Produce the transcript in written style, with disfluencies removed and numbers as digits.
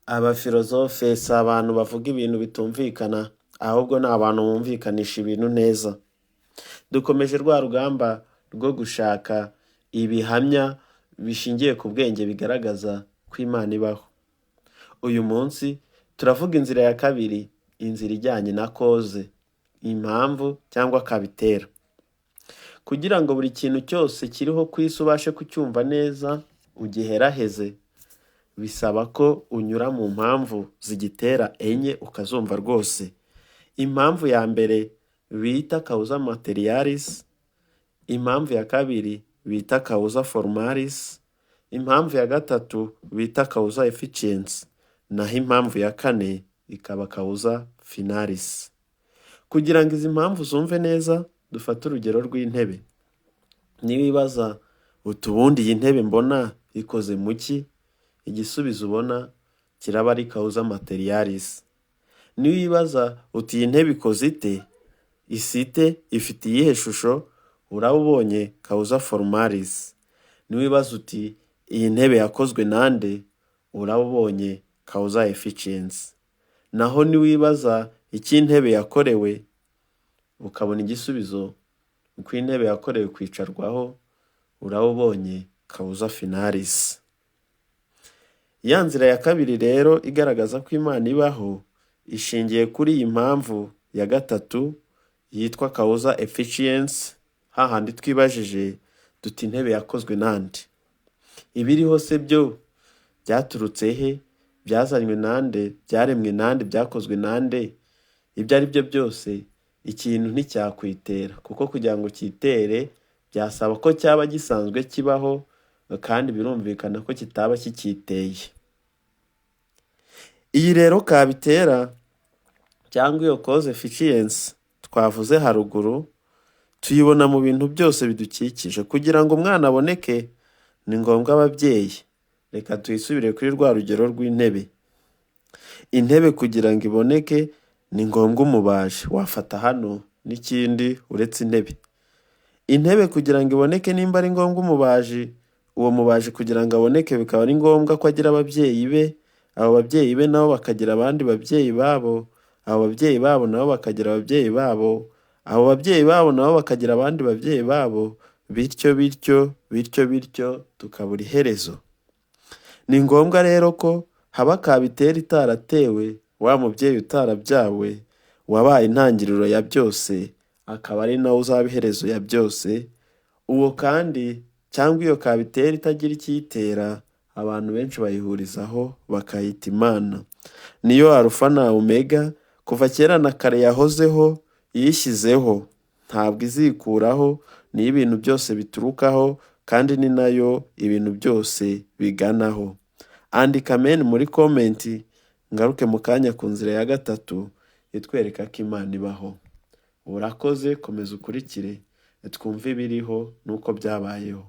Abafilozofe si abantu bavuga ibintu bitumvikana, ahubwo ni abantu bumvikanisha ibintu neza. Dukomeje rwa rugamba rwo gushaka ibihamya bishingiye ku bwenge bigaragaza ko Imana ibaho. Uyu munsi turavuga inzira ya kabiri, inzira ijyanye na koze, impamvu cyangwa kabitera. Kugira ngo buri kintu cyose kiriho ku isi ubashe kucyumva neza, ugiheraheze, bisaba ko unyura mu mpamvu zigitera enye ukazumva rwose. Impamvu ya mbere bita causa materialis, impamvu ya kabiri bita causa formalis, impamvu ya gatatu bita causa efficiens, naho impamvu ya kane ikaba causa finalis. Kugira ngo izi mpamvu zumve neza, dufate urugero rw'intebe. Niwibaza utubundi iyi ntebe mbona ikoze mu ki? Igisubizo ubona kiraba ari causa materialis. Niwibaza uti iyi ntebe ikoze ite? Isite ifite iyihe shusho? Uraba ubonye causa formalis. Niwibaza uti iyi ntebe yakozwe nande? Uraba ubonye causa efficiens. Naho niwibaza iki intebe yakorewe, ukabona igisubizo uko intebe yakorewe kwicarwaho, uraba ubonye causa finalis. Ya nzira ya kabiri rero igaragaza ko Imana ibaho, ishingiye kuri iyi mpamvu ya gatatu yitwa causa efficiens. Hahandi twibajije duti intebe yakozwe nande? Ibiriho se byo byaturutse he? Byazanywe nande? Byaremwe nande? Byakozwe nande? Ibyo ari byo byose ikintu nticyakwitera, kuko kugira ngo kitere byasaba ko cyaba gisanzwe kibaho, kandi birumvikana ko kitaba kikiteye. Iyi rero kabitera cyangwa iyo cause efficiens twavuze haruguru, tuyibona mu bintu byose bidukikije. Kugira ngo umwana aboneke ni ngombwa ababyeyi. Reka tuyisubire kuri rwa rugero rw'intebe. Intebe kugira ngo iboneke ni ngombwa umubaji. Wafata hano n'ikindi uretse intebe. Intebe kugira ngo iboneke nimba ari ngombwa umubaji, uwo mubaji kugira ngo aboneke bikaba ari ngombwa ko agira ababyeyi be, abo babyeyi be nabo bakagira abandi babyeyi babo, abo babyeyi babo nabo bakagira ababyeyi babo, abo babyeyi babo nabo bakagira abandi babyeyi babo, bityo bityo bityo bityo tukabura iherezo. Ni ngombwa rero ko haba kabitera itaratewe, wa mubyeyi utarabyawe wabaye intangiriro ya byose, akaba ari nawe uzaba iherezo ya byose. Uwo kandi cyangwa iyo kabitera itagira ikiyitera, abantu benshi bayihurizaho bakayita Imana. Niyo Alpha na Omega, kuva kera na kare yahozeho, yishyizeho, ntabwo izikuraho, niyo ibintu byose biturukaho, kandi ni nayo ibintu byose biganaho. Andika amen muri komenti, ngaruke mu kanya ku nzira ya gatatu itwereka ko Imana ibaho. Urakoze, komeza ukurikire twumve ibiriho nuko byabayeho.